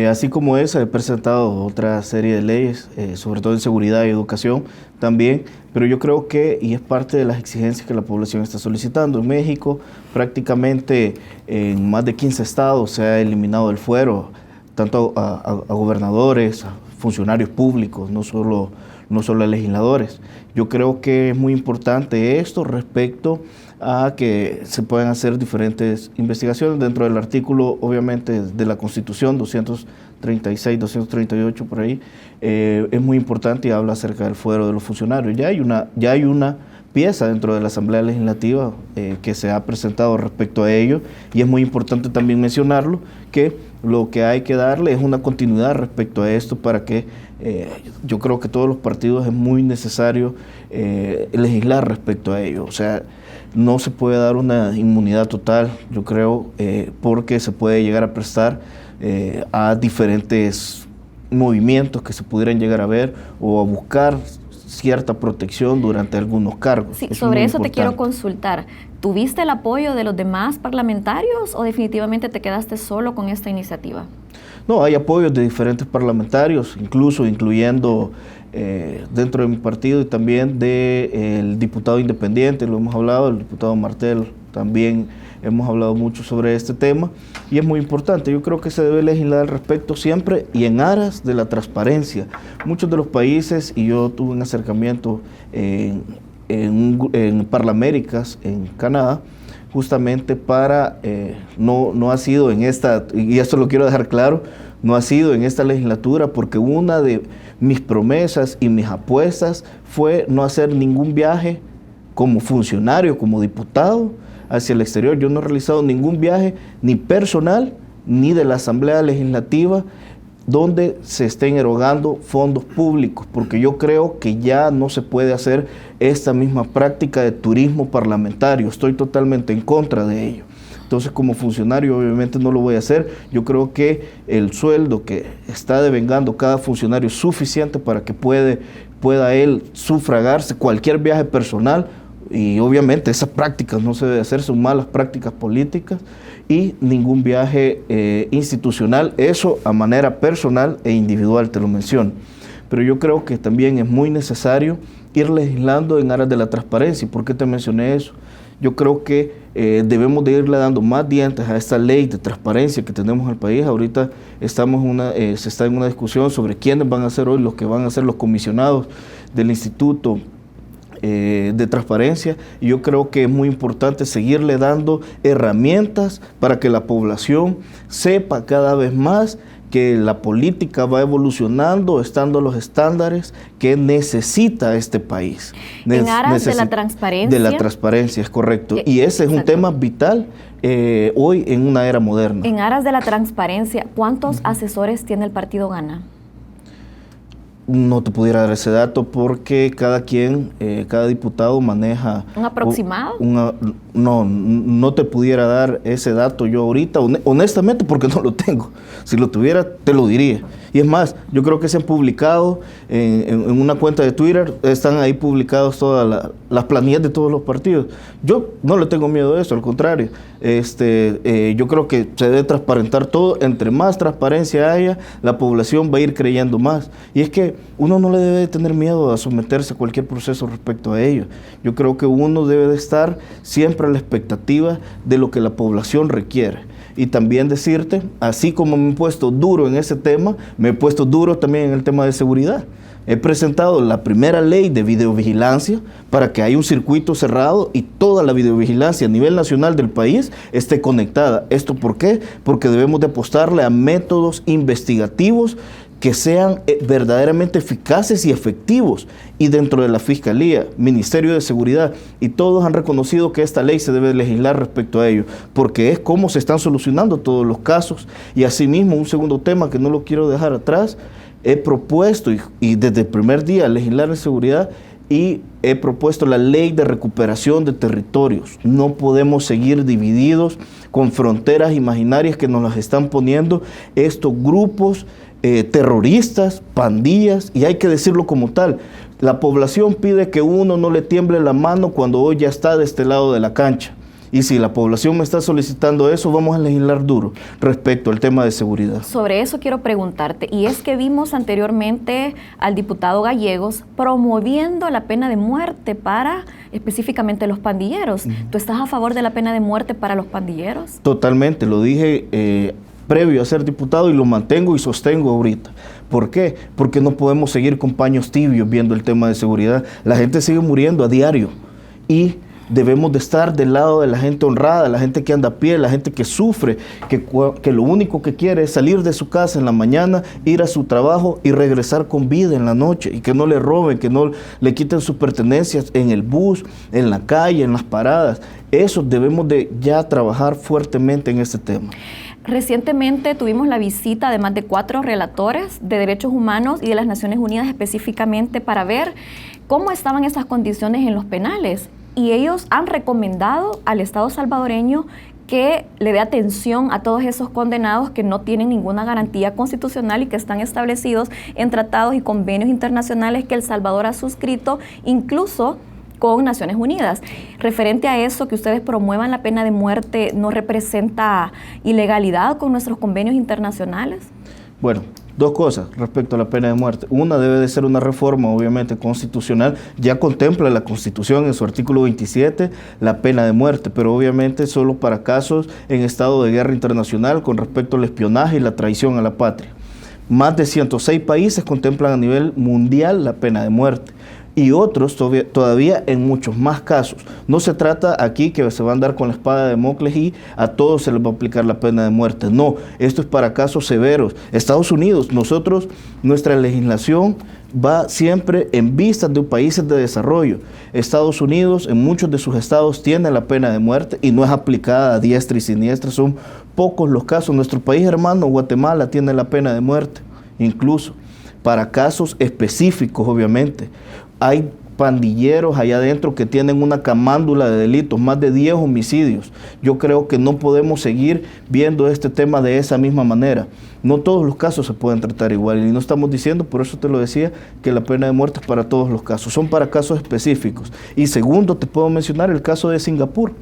así como esa, he presentado otra serie de leyes, sobre todo en seguridad y educación también, pero yo creo que, y es parte de las exigencias que la población está solicitando, en México prácticamente en más de 15 estados se ha eliminado el fuero, tanto a gobernadores, a funcionarios públicos, no solo a legisladores. Yo creo que es muy importante esto respecto a que se puedan hacer diferentes investigaciones dentro del artículo, obviamente, de la Constitución 236, 238, por ahí. Es muy importante y habla acerca del fuero de los funcionarios. Ya hay una pieza dentro de la Asamblea Legislativa que se ha presentado respecto a ello, y es muy importante también mencionarlo, que lo que hay que darle es una continuidad respecto a esto para que yo creo que todos los partidos es muy necesario legislar respecto a ello. O sea, no se puede dar una inmunidad total, yo creo, porque se puede llegar a prestar a diferentes movimientos que se pudieran llegar a ver o a buscar cierta protección durante algunos cargos. Sí, sobre eso te quiero consultar. ¿Tuviste el apoyo de los demás parlamentarios o definitivamente te quedaste solo con esta iniciativa? No, hay apoyos de diferentes parlamentarios, incluyendo dentro de mi partido y también del diputado independiente, lo hemos hablado, el diputado Martel, también hemos hablado mucho sobre este tema y es muy importante. Yo creo que se debe legislar al respecto siempre y en aras de la transparencia. Muchos de los países, y yo tuve un acercamiento en Parlaméricas, en Canadá, justamente para, no ha sido en esta, y esto lo quiero dejar claro, no ha sido en esta legislatura, porque una de mis promesas y mis apuestas fue no hacer ningún viaje como funcionario, como diputado, hacia el exterior. Yo no he realizado ningún viaje, ni personal, ni de la Asamblea Legislativa, donde se estén erogando fondos públicos, porque yo creo que ya no se puede hacer esta misma práctica de turismo parlamentario. Estoy totalmente en contra de ello. Entonces, como funcionario, obviamente no lo voy a hacer. Yo creo que el sueldo que está devengando cada funcionario es suficiente para que pueda él sufragarse cualquier viaje personal, y obviamente esas prácticas no se deben hacer, son malas prácticas políticas, y ningún viaje institucional, eso a manera personal e individual, te lo menciono. Pero yo creo que también es muy necesario ir legislando en aras de la transparencia. ¿Y por qué te mencioné eso? Yo creo que debemos de irle dando más dientes a esta ley de transparencia que tenemos en el país. Ahorita se está en una discusión sobre quiénes van a ser hoy los que van a ser los comisionados del Instituto de Transparencia, y yo creo que es muy importante seguirle dando herramientas para que la población sepa cada vez más que la política va evolucionando, estando a los estándares que necesita este país. En aras de la transparencia. De la transparencia, es correcto. Y ese es un tema vital hoy en una era moderna. En aras de la transparencia, ¿cuántos asesores tiene el partido Gana? No te pudiera dar ese dato porque cada diputado maneja... ¿Un aproximado? No te pudiera dar ese dato yo ahorita, honestamente, porque no lo tengo. Si lo tuviera, te lo diría. Y es más, yo creo que se han publicado en una cuenta de Twitter, están ahí publicados todas las planillas de todos los partidos. Yo no le tengo miedo a eso, al contrario. Yo creo que se debe transparentar todo. Entre más transparencia haya, la población va a ir creyendo más. Y es que uno no le debe de tener miedo a someterse a cualquier proceso respecto a ello. Yo creo que uno debe de estar siempre a la expectativa de lo que la población requiere. Y también decirte, así como me he puesto duro en ese tema, me he puesto duro también en el tema de seguridad. He presentado la primera ley de videovigilancia para que haya un circuito cerrado y toda la videovigilancia a nivel nacional del país esté conectada. ¿Esto por qué? Porque debemos de apostarle a métodos investigativos que sean verdaderamente eficaces y efectivos. Y dentro de la Fiscalía, Ministerio de Seguridad, y todos han reconocido que esta ley se debe legislar respecto a ello, porque es cómo se están solucionando todos los casos. Y asimismo, un segundo tema que no lo quiero dejar atrás, he propuesto, y desde el primer día, legislar en seguridad, y he propuesto la ley de recuperación de territorios. No podemos seguir divididos con fronteras imaginarias que nos las están poniendo estos grupos terroristas, pandillas, y hay que decirlo como tal. La población pide que uno no le tiemble la mano cuando hoy ya está de este lado de la cancha. Y si la población me está solicitando eso, vamos a legislar duro respecto al tema de seguridad. Sobre eso quiero preguntarte, y es que vimos anteriormente al diputado Gallegos promoviendo la pena de muerte para específicamente los pandilleros. ¿Tú estás a favor de la pena de muerte para los pandilleros? Totalmente, lo dije previo a ser diputado y lo mantengo y sostengo ahorita. ¿Por qué? Porque no podemos seguir con paños tibios viendo el tema de seguridad. La gente sigue muriendo a diario y debemos de estar del lado de la gente honrada, la gente que anda a pie, la gente que sufre, que lo único que quiere es salir de su casa en la mañana, ir a su trabajo y regresar con vida en la noche, y que no le roben, que no le quiten sus pertenencias en el bus, en la calle, en las paradas. Eso debemos de ya trabajar fuertemente en este tema. Recientemente tuvimos la visita de más de 4 relatores de derechos humanos y de las Naciones Unidas específicamente para ver cómo estaban esas condiciones en los penales. Y ellos han recomendado al Estado salvadoreño que le dé atención a todos esos condenados que no tienen ninguna garantía constitucional y que están establecidos en tratados y convenios internacionales que El Salvador ha suscrito, incluso con Naciones Unidas. Referente a eso, que ustedes promuevan la pena de muerte, ¿no representa ilegalidad con nuestros convenios internacionales? Bueno, dos cosas respecto a la pena de muerte. Una, debe de ser una reforma obviamente constitucional. Ya contempla la Constitución en su artículo 27 la pena de muerte, pero obviamente solo para casos en estado de guerra internacional con respecto al espionaje y la traición a la patria. Más de 106 países contemplan a nivel mundial la pena de muerte. Y otros todavía en muchos más casos. No se trata aquí que se va a andar con la espada de Damocles y a todos se les va a aplicar la pena de muerte. No, esto es para casos severos. Estados Unidos, nuestra legislación va siempre en vistas de países de desarrollo. Estados Unidos, en muchos de sus estados, tiene la pena de muerte y no es aplicada a diestra y siniestra. Son pocos los casos. Nuestro país hermano, Guatemala, tiene la pena de muerte, incluso para casos específicos, obviamente. Hay pandilleros allá adentro que tienen una camándula de delitos, más de 10 homicidios. Yo creo que no podemos seguir viendo este tema de esa misma manera. No todos los casos se pueden tratar igual y no estamos diciendo, por eso te lo decía, que la pena de muerte es para todos los casos, son para casos específicos. Y segundo, te puedo mencionar el caso de Singapur.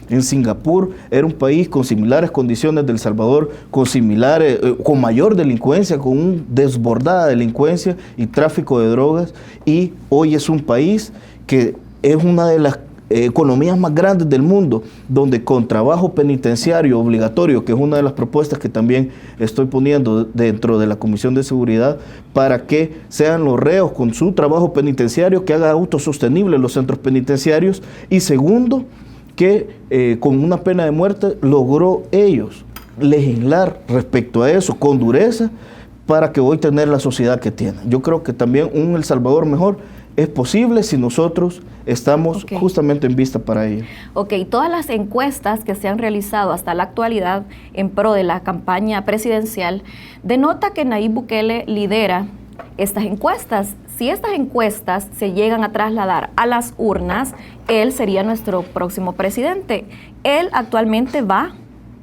En Singapur era un país con similares condiciones de El Salvador, con mayor delincuencia, con una desbordada delincuencia y tráfico de drogas, y hoy es un país que es una de las economías más grandes del mundo, donde con trabajo penitenciario obligatorio, que es una de las propuestas que también estoy poniendo dentro de la Comisión de Seguridad, para que sean los reos con su trabajo penitenciario, que haga autosostenibles los centros penitenciarios, y segundo, que con una pena de muerte logró ellos legislar respecto a eso con dureza para que hoy tener la sociedad que tienen. Yo creo que también un El Salvador mejor es posible si nosotros estamos justamente en vista para ello. Ok, todas las encuestas que se han realizado hasta la actualidad en pro de la campaña presidencial denota que Nayib Bukele lidera estas encuestas. Si estas encuestas se llegan a trasladar a las urnas, él sería nuestro próximo presidente. Él actualmente va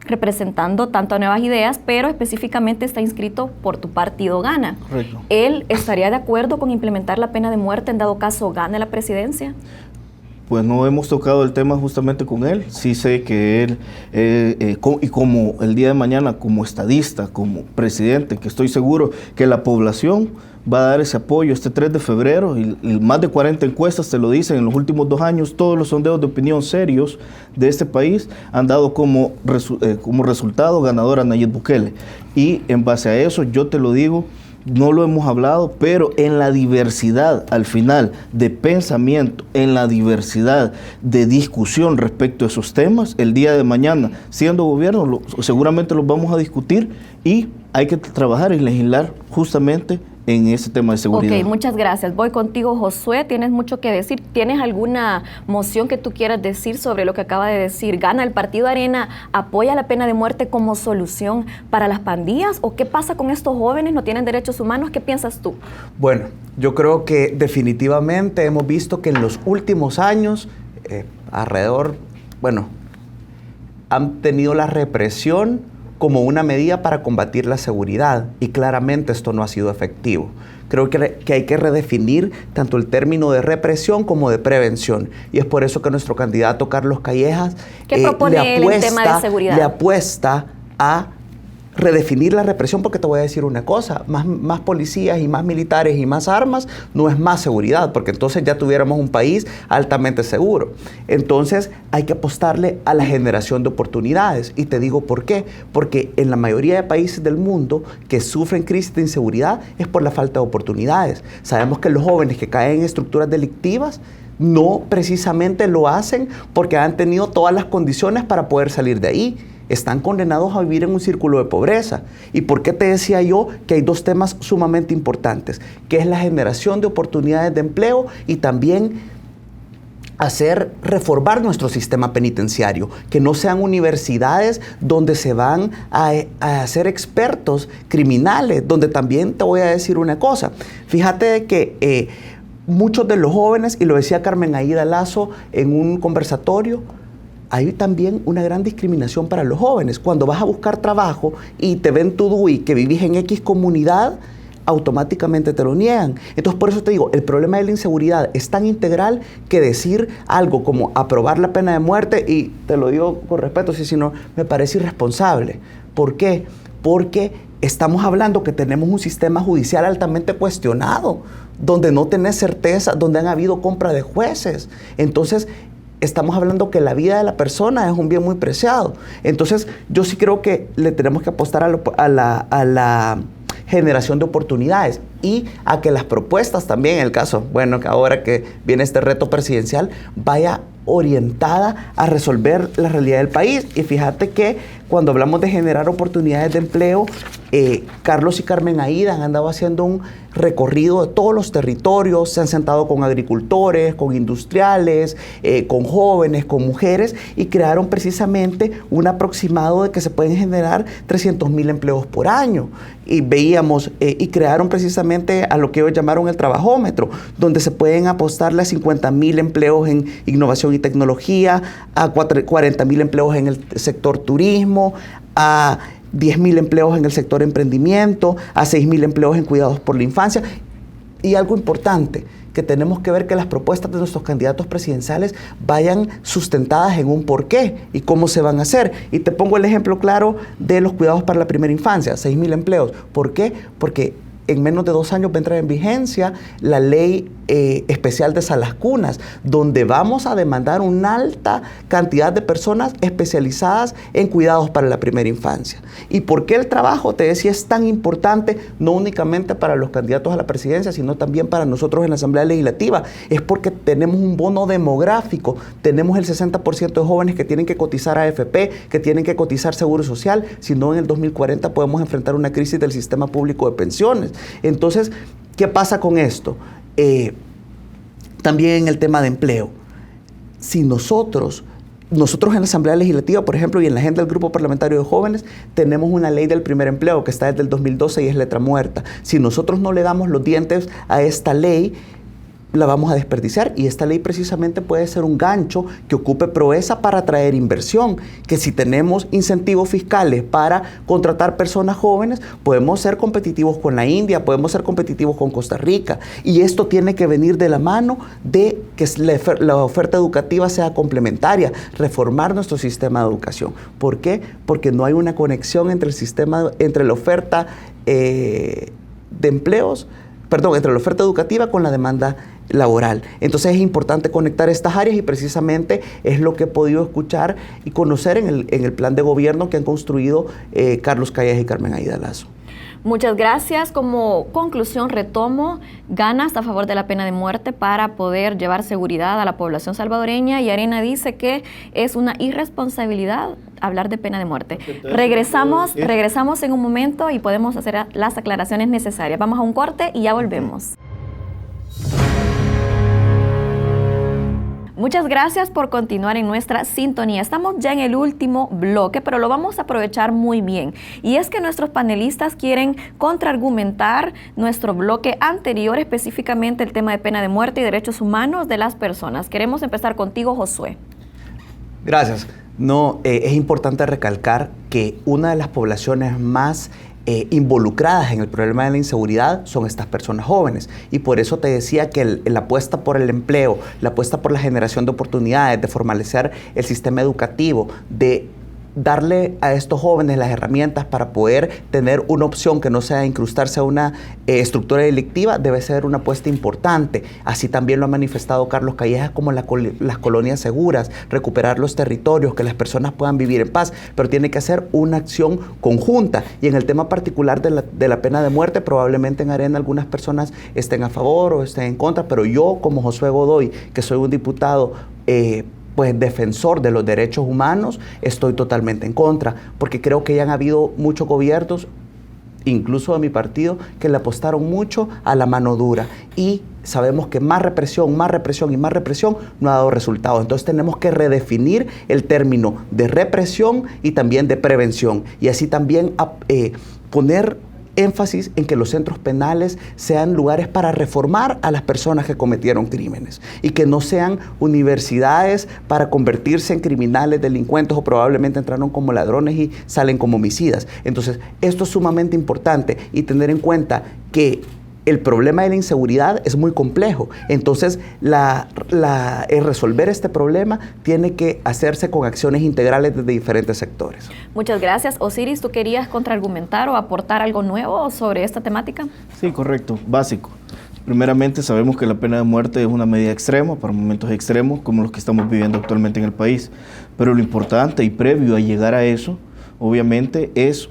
representando tanto a Nuevas Ideas, pero específicamente está inscrito por tu partido Gana. Correcto. ¿Él estaría de acuerdo con implementar la pena de muerte en dado caso gane la presidencia? Pues no hemos tocado el tema justamente con él. Sí sé que él, y como el día de mañana, como estadista, como presidente, que estoy seguro que la población va a dar ese apoyo este 3 de febrero, y más de 40 encuestas te lo dicen, en los últimos 2 años, todos los sondeos de opinión serios de este país han dado como resultado ganador a Nayib Bukele. Y en base a eso, yo te lo digo, no lo hemos hablado, pero en la diversidad al final de pensamiento, en la diversidad de discusión respecto a esos temas, el día de mañana, siendo gobierno, seguramente los vamos a discutir y hay que trabajar y legislar justamente en ese tema de seguridad. Ok, muchas gracias. Voy contigo, Josué. Tienes mucho que decir. ¿Tienes alguna moción que tú quieras decir sobre lo que acaba de decir? ¿Gana el Partido Arena? ¿Apoya la pena de muerte como solución para las pandillas? ¿O qué pasa con estos jóvenes? ¿No tienen derechos humanos? ¿Qué piensas tú? Bueno, yo creo que definitivamente hemos visto que en los últimos años, han tenido la represión como una medida para combatir la seguridad, y claramente esto no ha sido efectivo. Creo que hay que redefinir tanto el término de represión como de prevención, y es por eso que nuestro candidato Carlos Callejas ¿qué propone él en tema de seguridad? Le apuesta a redefinir la represión, porque te voy a decir una cosa, más policías y más militares y más armas no es más seguridad, porque entonces ya tuviéramos un país altamente seguro. Entonces hay que apostarle a la generación de oportunidades, y te digo por qué, porque en la mayoría de países del mundo que sufren crisis de inseguridad es por la falta de oportunidades. Sabemos que los jóvenes que caen en estructuras delictivas no precisamente lo hacen porque han tenido todas las condiciones para poder salir de ahí. Están condenados a vivir en un círculo de pobreza. ¿Y por qué te decía yo que hay dos temas sumamente importantes? Que es la generación de oportunidades de empleo y también reformar nuestro sistema penitenciario, que no sean universidades donde se van a hacer expertos criminales, donde también te voy a decir una cosa. Fíjate que muchos de los jóvenes, y lo decía Carmen Aída Lazo en un conversatorio, hay también una gran discriminación para los jóvenes. Cuando vas a buscar trabajo y te ven tu DUI que vivís en X comunidad, automáticamente te lo niegan. Entonces, por eso te digo, el problema de la inseguridad es tan integral que decir algo como aprobar la pena de muerte, y te lo digo con respeto, si no, me parece irresponsable. ¿Por qué? Porque estamos hablando que tenemos un sistema judicial altamente cuestionado, donde no tenés certeza, donde han habido compra de jueces. Entonces, estamos hablando que la vida de la persona es un bien muy preciado. Entonces, yo sí creo que le tenemos que apostar a la generación de oportunidades, y a que las propuestas también, en el caso, bueno, que ahora que viene este reto presidencial, vaya orientada a resolver la realidad del país. Y fíjate que cuando hablamos de generar oportunidades de empleo, Carlos y Carmen Aída han andado haciendo un recorrido de todos los territorios, se han sentado con agricultores, con industriales, con jóvenes, con mujeres, y crearon precisamente un aproximado de que se pueden generar 300,000 empleos por año. Y veíamos, y crearon precisamente a lo que ellos llamaron el trabajómetro, donde se pueden apostarle a 50,000 empleos en innovación y tecnología, a 40,000 empleos en el sector turismo, a 10,000 empleos en el sector emprendimiento, a 6,000 empleos en cuidados por la infancia. Y algo importante, que tenemos que ver que las propuestas de nuestros candidatos presidenciales vayan sustentadas en un porqué y cómo se van a hacer. Y te pongo el ejemplo claro de los cuidados para la primera infancia, 6,000 empleos. ¿Por qué? Porque en menos de 2 años va a entrar en vigencia la ley especial de salas cunas, donde vamos a demandar una alta cantidad de personas especializadas en cuidados para la primera infancia. ¿Y por qué el trabajo, te decía, es tan importante, no únicamente para los candidatos a la presidencia, sino también para nosotros en la Asamblea Legislativa? Es porque tenemos un bono demográfico, tenemos el 60% de jóvenes que tienen que cotizar a AFP, que tienen que cotizar Seguro Social, si no en el 2040 podemos enfrentar una crisis del sistema público de pensiones. Entonces, ¿qué pasa con esto? También en el tema de empleo. Si nosotros en la Asamblea Legislativa, por ejemplo, y en la agenda del Grupo Parlamentario de Jóvenes, tenemos una ley del primer empleo que está desde el 2012 y es letra muerta. Si nosotros no le damos los dientes a esta ley, la vamos a desperdiciar, y esta ley precisamente puede ser un gancho que ocupe Proesa para atraer inversión, que si tenemos incentivos fiscales para contratar personas jóvenes, podemos ser competitivos con la India, podemos ser competitivos con Costa Rica, y esto tiene que venir de la mano de que la oferta educativa sea complementaria, reformar nuestro sistema de educación. ¿Por qué? Porque no hay una conexión entre la oferta de empleos, entre la oferta educativa con la demanda laboral. Entonces es importante conectar estas áreas, y precisamente es lo que he podido escuchar y conocer en el plan de gobierno que han construido Carlos Callejas y Carmen Aída Lazo. Muchas gracias. Como conclusión retomo, ganas a favor de la pena de muerte para poder llevar seguridad a la población salvadoreña, y Arena dice que es una irresponsabilidad hablar de pena de muerte. Regresamos en un momento y podemos hacer las aclaraciones necesarias. Vamos a un corte y ya volvemos. Muchas gracias por continuar en nuestra sintonía. Estamos ya en el último bloque, pero lo vamos a aprovechar muy bien. Y es que nuestros panelistas quieren contraargumentar nuestro bloque anterior, específicamente el tema de pena de muerte y derechos humanos de las personas. Queremos empezar contigo, Josué. Gracias. No, es importante recalcar que una de las poblaciones más involucradas en el problema de la inseguridad son estas personas jóvenes. Y por eso te decía que la apuesta por el empleo, la apuesta por la generación de oportunidades, de formalizar el sistema educativo, de darle a estos jóvenes las herramientas para poder tener una opción que no sea incrustarse a una estructura delictiva, debe ser una apuesta importante. Así también lo ha manifestado Carlos Callejas, como las colonias seguras, recuperar los territorios, que las personas puedan vivir en paz, pero tiene que hacer una acción conjunta. Y en el tema particular de la pena de muerte, probablemente en Arena algunas personas estén a favor o estén en contra, pero yo, como Josué Godoy, que soy un diputado pues defensor de los derechos humanos, estoy totalmente en contra, porque creo que ya han habido muchos gobiernos, incluso de mi partido, que le apostaron mucho a la mano dura, y sabemos que más represión y más represión no ha dado resultados. Entonces tenemos que redefinir el término de represión y también de prevención, y así también poner énfasis en que los centros penales sean lugares para reformar a las personas que cometieron crímenes y que no sean universidades para convertirse en criminales, delincuentes, o probablemente entraron como ladrones y salen como homicidas. Entonces, esto es sumamente importante, y tener en cuenta que el problema de la inseguridad es muy complejo. Entonces, el resolver este problema tiene que hacerse con acciones integrales desde diferentes sectores. Muchas gracias. Osiris, ¿tú querías contraargumentar o aportar algo nuevo sobre esta temática? Sí, correcto, básico. Primeramente, sabemos que la pena de muerte es una medida extrema para momentos extremos como los que estamos viviendo actualmente en el país. Pero lo importante y previo a llegar a eso, obviamente, es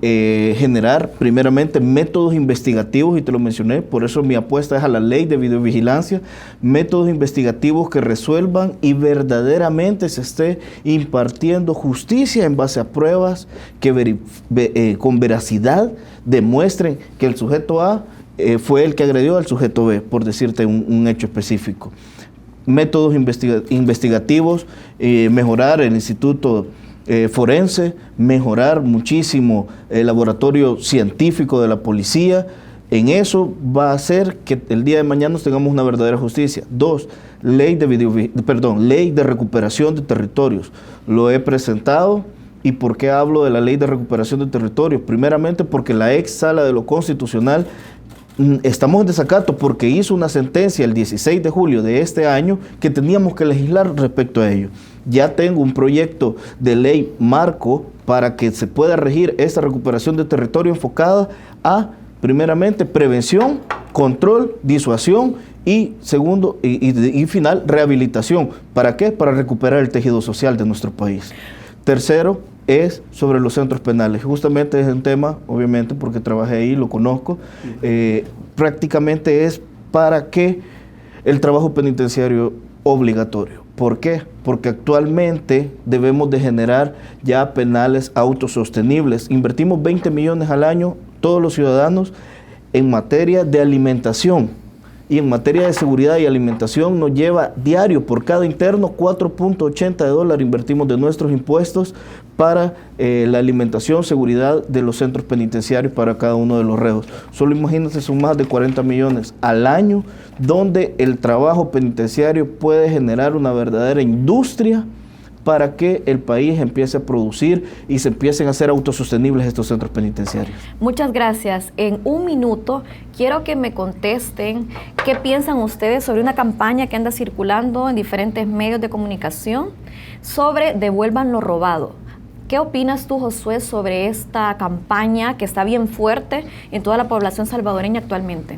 generar primeramente métodos investigativos, y te lo mencioné, por eso mi apuesta es a la ley de videovigilancia, métodos investigativos que resuelvan y verdaderamente se esté impartiendo justicia en base a pruebas que con veracidad demuestren que el sujeto A fue el que agredió al sujeto B, por decirte un hecho específico. Métodos investigativos, mejorar el instituto forense, mejorar muchísimo el laboratorio científico de la policía. En eso va a hacer que el día de mañana tengamos una verdadera justicia. 2, ley de recuperación de territorios. Lo he presentado. ¿Y por qué hablo de la ley de recuperación de territorios? Primeramente porque la ex sala de lo constitucional, estamos en desacato porque hizo una sentencia el 16 de julio de este año que teníamos que legislar respecto a ello. Ya tengo un proyecto de ley marco para que se pueda regir esta recuperación de territorio enfocada a, primeramente, prevención, control, disuasión y segundo y final, rehabilitación. ¿Para qué? Para recuperar el tejido social de nuestro país. Tercero, es sobre los centros penales. Justamente es un tema, obviamente, porque trabajé ahí, lo conozco. Prácticamente es para que el trabajo penitenciario obligatorio. ¿Por qué? Porque actualmente debemos de generar ya penales autosostenibles. Invertimos 20 millones al año, todos los ciudadanos, en materia de alimentación. Y en materia de seguridad y alimentación nos lleva diario por cada interno $4.80 invertimos de nuestros impuestos para la alimentación, seguridad de los centros penitenciarios para cada uno de los reos. Solo imagínense, son más de 40 millones al año, donde el trabajo penitenciario puede generar una verdadera industria para que el país empiece a producir y se empiecen a hacer autosostenibles estos centros penitenciarios. Muchas gracias. En un minuto quiero que me contesten qué piensan ustedes sobre una campaña que anda circulando en diferentes medios de comunicación sobre devuelvan lo robado. ¿Qué opinas tú, Josué, sobre esta campaña que está bien fuerte en toda la población salvadoreña actualmente?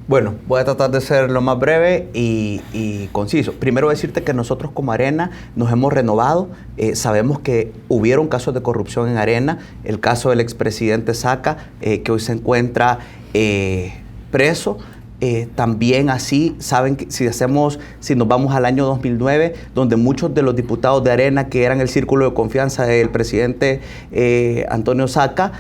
Bueno, voy a tratar de ser lo más breve y conciso. Primero decirte que nosotros como Arena nos hemos renovado. Sabemos que hubieron casos de corrupción en Arena. El caso del expresidente Saca, que hoy se encuentra preso. También así, saben que si nos vamos al año 2009, donde muchos de los diputados de Arena, que eran el círculo de confianza del presidente Antonio Saca,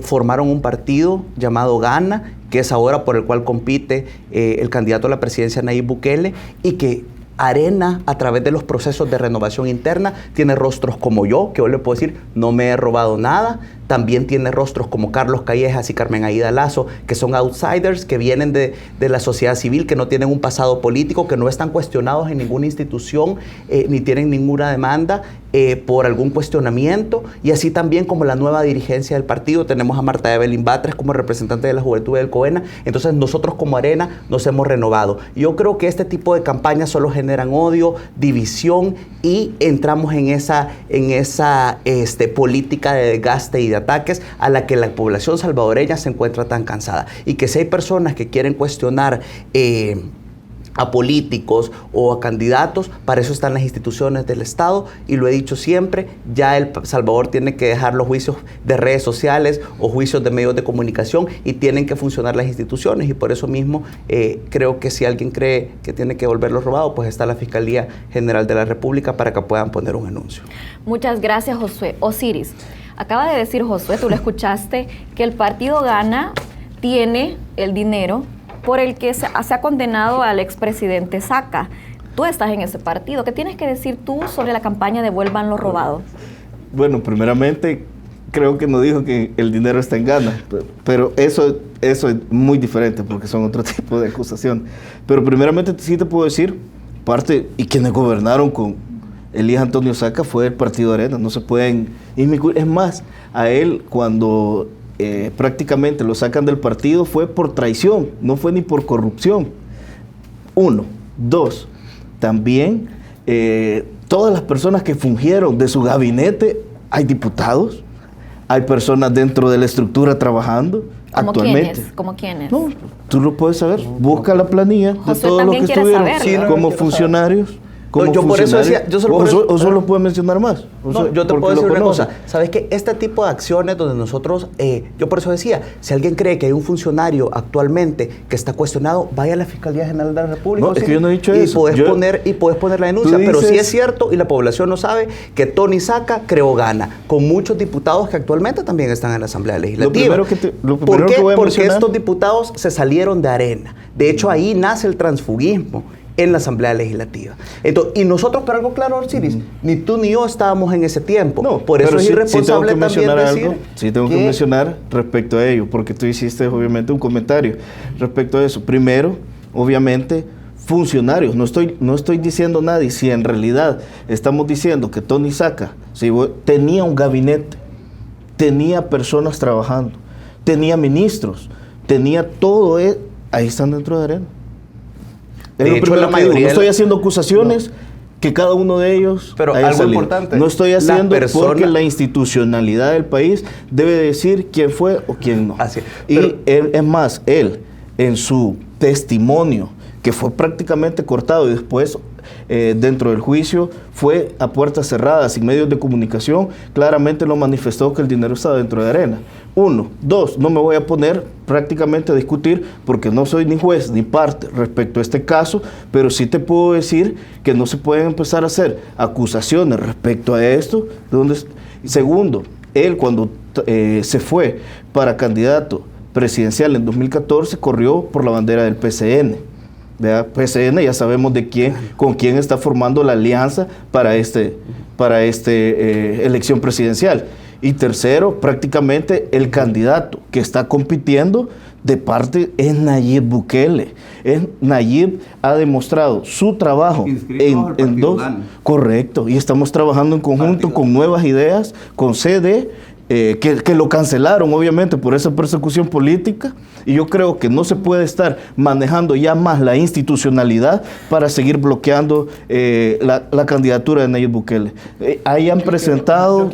formaron un partido llamado Gana, que es ahora por el cual compite el candidato a la presidencia Nayib Bukele, y que Arena, a través de los procesos de renovación interna, tiene rostros como yo, que hoy le puedo decir, no me he robado nada. También tiene rostros como Carlos Callejas y Carmen Aida Lazo, que son outsiders, que vienen de la sociedad civil, que no tienen un pasado político, que no están cuestionados en ninguna institución, ni tienen ninguna demanda por algún cuestionamiento. Y así también como la nueva dirigencia del partido, tenemos a Marta Evelyn Batres como representante de la Juventud del COENA. Entonces nosotros como Arena nos hemos renovado. Yo creo que este tipo de campañas solo generan odio, división, y entramos en esa política de desgaste y de ataques a la que la población salvadoreña se encuentra tan cansada. Y que si hay personas que quieren cuestionar a políticos o a candidatos, para eso están las instituciones del Estado, y lo he dicho siempre, ya El Salvador tiene que dejar los juicios de redes sociales o juicios de medios de comunicación, y tienen que funcionar las instituciones, y por eso mismo creo que si alguien cree que tiene que volverlo robado, pues está la Fiscalía General de la República para que puedan poner un anuncio. Muchas gracias, Josué. Osiris, acaba de decir Josué, tú lo escuchaste, que el partido Gana tiene el dinero por el que se ha condenado al expresidente Saca. Tú estás en ese partido. ¿Qué tienes que decir tú sobre la campaña Devuelvan lo robado? Bueno, primeramente, creo que no dijo que el dinero está en Gana, pero eso es muy diferente porque son otro tipo de acusación. Pero primeramente sí te puedo decir, parte, y quienes gobernaron con Elías Antonio Saca fue el partido Arena, no se pueden inmiscuir. Es más, a él cuando prácticamente lo sacan del partido fue por traición, no fue ni por corrupción. 1. 2. También todas las personas que fungieron de su gabinete, hay diputados, hay personas dentro de la estructura trabajando actualmente. ¿Cómo quiénes? No, tú lo puedes saber. Busca la planilla de todos los que estuvieron como funcionarios. No, yo por eso decía, o solo puedes mencionar más. No, yo te puedo decir una cosa. Sabes que este tipo de acciones donde nosotros, yo por eso decía, si alguien cree que hay un funcionario actualmente que está cuestionado, vaya a la Fiscalía General de la República. No, es que yo no he dicho eso. Puedes poner la denuncia. Pero sí es cierto, y la población no sabe, que Tony Saca creó Gana, con muchos diputados que actualmente también están en la Asamblea Legislativa. ¿Por qué? Porque estos diputados se salieron de Arena. De hecho, ahí nace el transfugismo en la Asamblea Legislativa. Entonces, y nosotros, pero algo claro, Osiris, ni tú ni yo estábamos en ese tiempo. No, por eso es irresponsable también decir. Sí tengo que mencionar respecto a ello, porque tú hiciste obviamente un comentario respecto a eso. Primero, obviamente, funcionarios. No estoy diciendo nadie. Si en realidad estamos diciendo que Tony Saca tenía un gabinete, tenía personas trabajando, tenía ministros, tenía todo, ahí están dentro de Arena. De hecho, la mayoría no estoy haciendo acusaciones que cada uno de ellos pero haya algo salido. Importante, no estoy haciendo porque la institucionalidad del país debe decir quién fue o quién no. Así, y él, es más, él en su testimonio, que fue prácticamente cortado y después dentro del juicio fue a puertas cerradas, sin medios de comunicación, claramente lo manifestó que el dinero estaba dentro de Arena. 1. 2. No me voy a poner prácticamente a discutir porque no soy ni juez ni parte respecto a este caso, pero sí te puedo decir que no se pueden empezar a hacer acusaciones respecto a esto. Segundo, él cuando se fue para candidato presidencial en 2014 corrió por la bandera del PCN. ¿Verdad? PCN, ya sabemos con quién está formando la alianza para elección presidencial. Y tercero, prácticamente el candidato que está compitiendo de parte es Nayib Bukele. Nayib ha demostrado su trabajo en dos. Correcto, y estamos trabajando en conjunto con nuevas ideas, con CD, que lo cancelaron obviamente por esa persecución política, y yo creo que no se puede estar manejando ya más la institucionalidad para seguir bloqueando la candidatura de Nayib Bukele. Ahí han presentado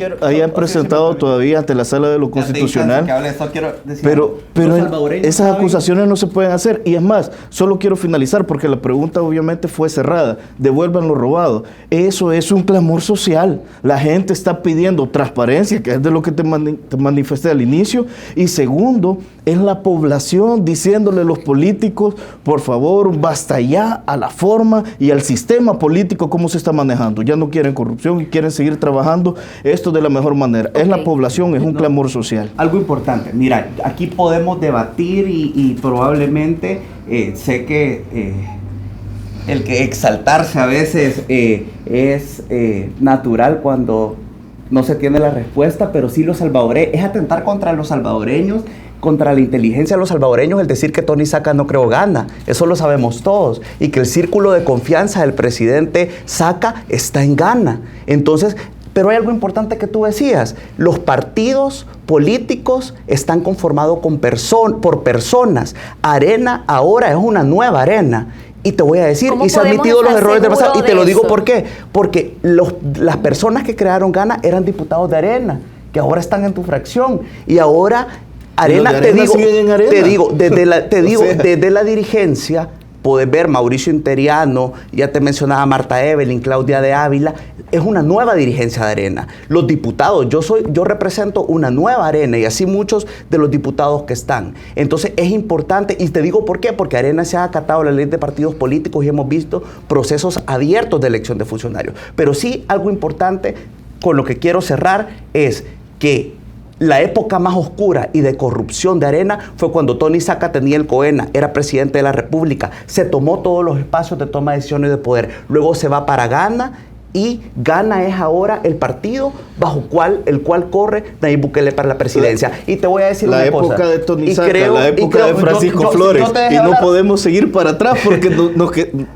todavía ante la Sala de lo Constitucional, pero esas acusaciones no se pueden hacer. Y es más, solo quiero finalizar porque la pregunta obviamente fue cerrada. Devuelvan lo robado. Eso es un clamor social. La gente está pidiendo transparencia, que es de lo que te manifesté al inicio, y segundo, es la población diciéndole a los políticos, por favor, basta ya a la forma y al sistema político cómo se está manejando. Ya no quieren corrupción y quieren seguir trabajando esto de la mejor manera. Es la población, es un clamor social. Algo importante, mira, aquí podemos debatir y probablemente sé que el que exaltarse a veces es natural cuando no se tiene la respuesta, pero sí los salvadoreños, es atentar contra los salvadoreños, contra la inteligencia de los salvadoreños, el decir que Tony Saca no creo gana, eso lo sabemos todos, y que el círculo de confianza del presidente Saca está en Gana. Entonces, pero hay algo importante que tú decías, los partidos políticos están conformados por personas. Arena ahora es una nueva Arena. Y te voy a decir, y se han admitido los errores del pasado, y te lo digo ¿por qué? Porque las personas que crearon Gana eran diputados de Arena, que ahora están en tu fracción, y ahora Arena, desde la dirigencia, puedes ver Mauricio Interiano, ya te mencionaba Marta Evelyn, Claudia de Ávila, es una nueva dirigencia de Arena. Los diputados, yo represento una nueva Arena y así muchos de los diputados que están. Entonces es importante, y te digo por qué, porque Arena se ha acatado la ley de partidos políticos y hemos visto procesos abiertos de elección de funcionarios. Pero sí, algo importante con lo que quiero cerrar es que la época más oscura y de corrupción de Arena fue cuando Tony Saca tenía el COENA, era presidente de la República, se tomó todos los espacios de toma de decisiones de poder, luego se va para Gana, y Gana es ahora el partido bajo el cual corre Nayib Bukele para la presidencia. Y te voy a decir una cosa. La época de Tony Saca, la época de Francisco Flores. Y no podemos seguir para atrás porque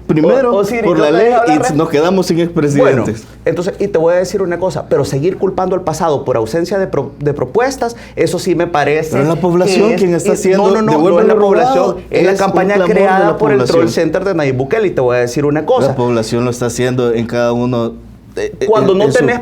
primero, por la ley, y nos quedamos sin expresidentes. Bueno, entonces, y te voy a decir una cosa, pero seguir culpando al pasado por ausencia de propuestas, eso sí me parece. Pero es la población quien está haciendo. No es la población, es la campaña creada por el Troll Center de Nayib Bukele. Y te voy a decir una cosa. La población lo está haciendo en cada uno. Cuando no tenés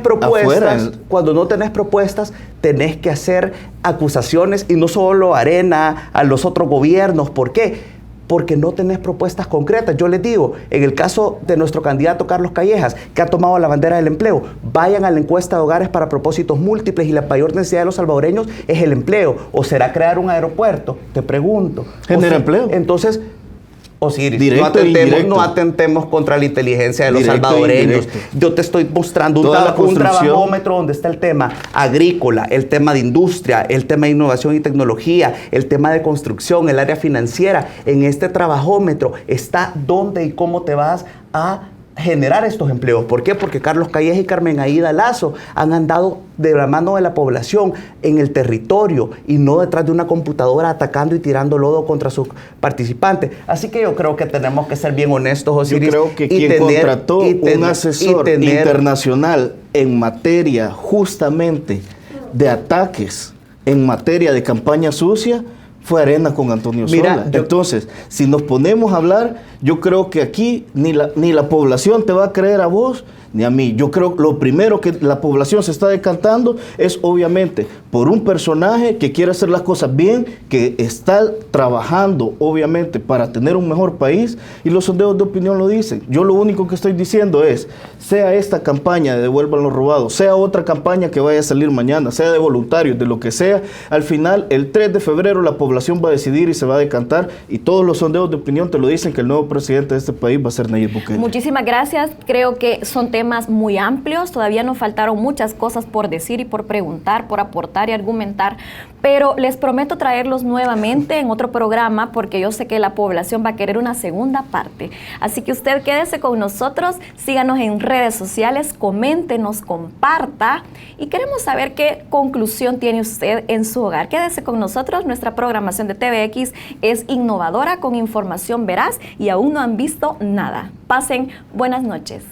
propuestas, tenés que hacer acusaciones, y no solo a Arena, a los otros gobiernos. ¿Por qué? Porque no tenés propuestas concretas. Yo les digo, en el caso de nuestro candidato Carlos Callejas, que ha tomado la bandera del empleo, vayan a la encuesta de hogares para propósitos múltiples, y la mayor necesidad de los salvadoreños es el empleo. ¿O será crear un aeropuerto? Te pregunto. ¿Genera empleo? Entonces, Osiris, no atentemos contra la inteligencia de los salvadoreños. Yo te estoy mostrando un trabajómetro donde está el tema agrícola, el tema de industria, el tema de innovación y tecnología, el tema de construcción, el área financiera. En este trabajómetro está dónde y cómo te vas a generar estos empleos. ¿Por qué? Porque Carlos Callejas y Carmen Aída Lazo han andado de la mano de la población en el territorio y no detrás de una computadora atacando y tirando lodo contra sus participantes. Así que yo creo que tenemos que ser bien honestos, Osiris. Yo creo que quien contrató un asesor internacional en materia justamente de ataques, en materia de campaña sucia, fue Arena con Antonio Sola. Entonces, si nos ponemos a hablar, yo creo que aquí ni la población te va a creer a vos ni a mí. Yo creo que lo primero que la población se está decantando es obviamente por un personaje que quiere hacer las cosas bien, que está trabajando obviamente para tener un mejor país, y los sondeos de opinión lo dicen. Yo lo único que estoy diciendo es, sea esta campaña de Devuelvan lo Robado, sea otra campaña que vaya a salir mañana, sea de voluntarios, de lo que sea, al final el 3 de febrero la población va a decidir y se va a decantar, y todos los sondeos de opinión te lo dicen, que el nuevo presidente de este país va a ser Nayib Bukele. Muchísimas gracias. Creo que son temas muy amplios, todavía nos faltaron muchas cosas por decir y por preguntar, por aportar y argumentar, pero les prometo traerlos nuevamente en otro programa, porque yo sé que la población va a querer una segunda parte. Así que usted quédese con nosotros, síganos en redes sociales, coméntenos, comparta, y queremos saber qué conclusión tiene usted en su hogar. Quédese con nosotros, nuestra programación de TVX es innovadora, con información veraz, y aún no han visto nada. Pasen buenas noches.